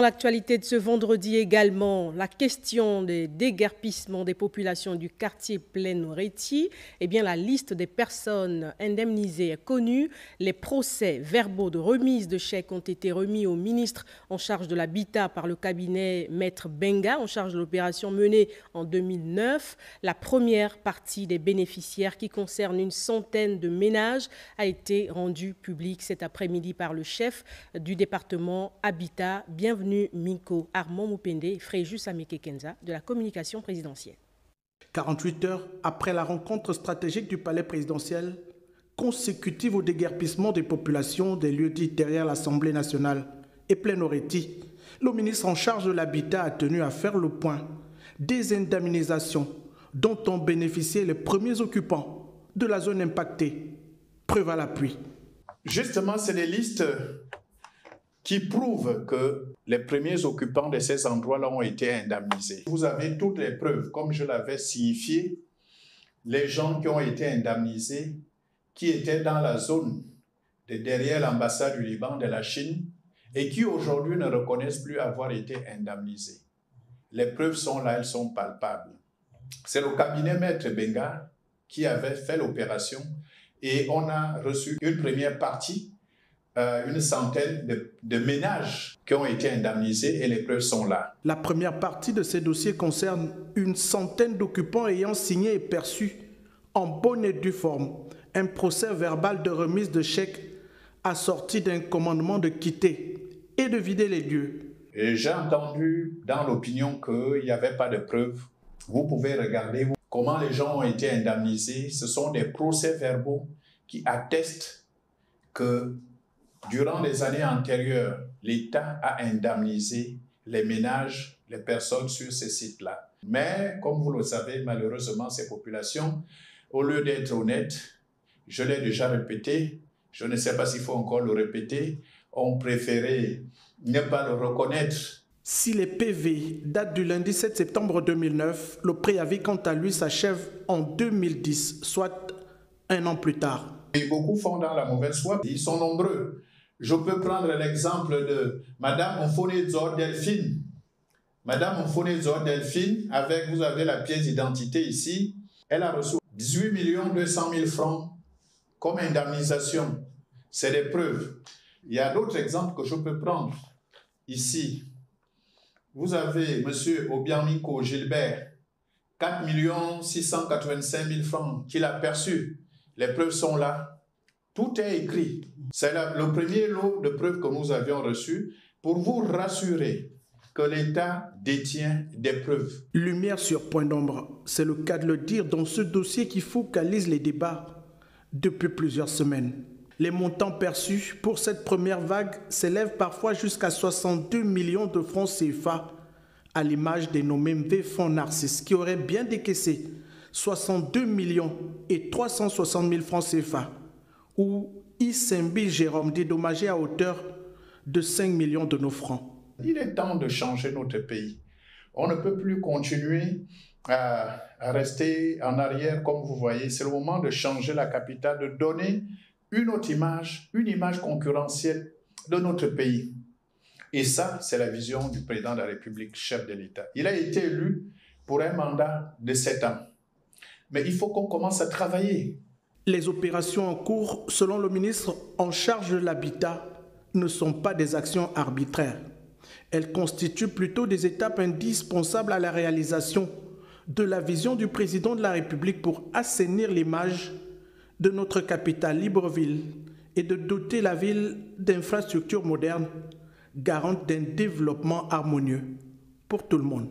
Dans l'actualité de ce vendredi également, la question des déguerpissements des populations du quartier Plaine-Oreti, eh bien la liste des personnes indemnisées est connue. Les procès verbaux de remise de chèques ont été remis au ministre en charge de l'habitat par le cabinet Maître Benga, en charge de l'opération menée en 2009. La première partie des bénéficiaires, qui concerne une centaine de ménages, a été rendue publique cet après-midi par le chef du département Habitat. Bienvenue Minko Armand Moupende, Fréjus Ameke Kenza de la communication présidentielle. 48 heures après la rencontre stratégique du palais présidentiel, consécutive au déguerpissement des populations des lieux dits derrière l'Assemblée nationale et Plaine-Oreti, le ministre en charge de l'habitat a tenu à faire le point des indemnisations dont ont bénéficié les premiers occupants de la zone impactée. Preuve à l'appui. Justement, c'est des listes qui prouvent que les premiers occupants de ces endroits-là ont été indemnisés. Vous avez toutes les preuves, comme je l'avais signifié, les gens qui ont été indemnisés, qui étaient dans la zone de derrière l'ambassade du Liban de la Chine et qui aujourd'hui ne reconnaissent plus avoir été indemnisés. Les preuves sont là, elles sont palpables. C'est le cabinet Maître Benga qui avait fait l'opération et on a reçu une première partie, une centaine de ménages qui ont été indemnisés et les preuves sont là. La première partie de ces dossiers concerne une centaine d'occupants ayant signé et perçu en bonne et due forme un procès verbal de remise de chèques assorti d'un commandement de quitter et de vider les lieux. Et j'ai entendu dans l'opinion qu'il n'y avait pas de preuves. Vous pouvez regarder comment les gens ont été indemnisés. Ce sont des procès verbaux qui attestent que durant les années antérieures, l'État a indemnisé les ménages, les personnes sur ces sites-là. Mais, comme vous le savez, malheureusement, ces populations, au lieu d'être honnêtes, je l'ai déjà répété, je ne sais pas s'il faut encore le répéter, ont préféré ne pas le reconnaître. Si les PV datent du lundi 7 septembre 2009, le préavis, quant à lui, s'achève en 2010, soit un an plus tard. Et beaucoup font dans la mauvaise foi, ils sont nombreux. Je peux prendre l'exemple de Madame Mfone Zor Delphine. Madame Mfone Zor Delphine, vous avez la pièce d'identité ici, elle a reçu 18 200 000 francs comme indemnisation. C'est des preuves. Il y a d'autres exemples que je peux prendre. Ici, vous avez M. Obiamiko Gilbert, 4 685 000 francs qu'il a perçus. Les preuves sont là. Tout est écrit. C'est le premier lot de preuves que nous avions reçu pour vous rassurer que l'État détient des preuves. Lumière sur point d'ombre, c'est le cas de le dire dans ce dossier qui focalise les débats depuis plusieurs semaines. Les montants perçus pour cette première vague s'élèvent parfois jusqu'à 62 millions de francs CFA, à l'image des nommés MV Fonds Narcisse, qui auraient bien décaissé 62 millions et 360 000 francs CFA, ou Isembi Jérôme dédommagé à hauteur de 5 millions de nos francs. Il est temps de changer notre pays. On ne peut plus continuer à rester en arrière comme vous voyez. C'est le moment de changer la capitale, de donner une autre image, une image concurrentielle de notre pays. Et ça, c'est la vision du président de la République, chef de l'État. Il a été élu pour un mandat de 7 ans. Mais il faut qu'on commence à travailler. Les opérations en cours, selon le ministre en charge de l'habitat, ne sont pas des actions arbitraires. Elles constituent plutôt des étapes indispensables à la réalisation de la vision du président de la République pour assainir l'image de notre capitale Libreville et de doter la ville d'infrastructures modernes garantes d'un développement harmonieux pour tout le monde.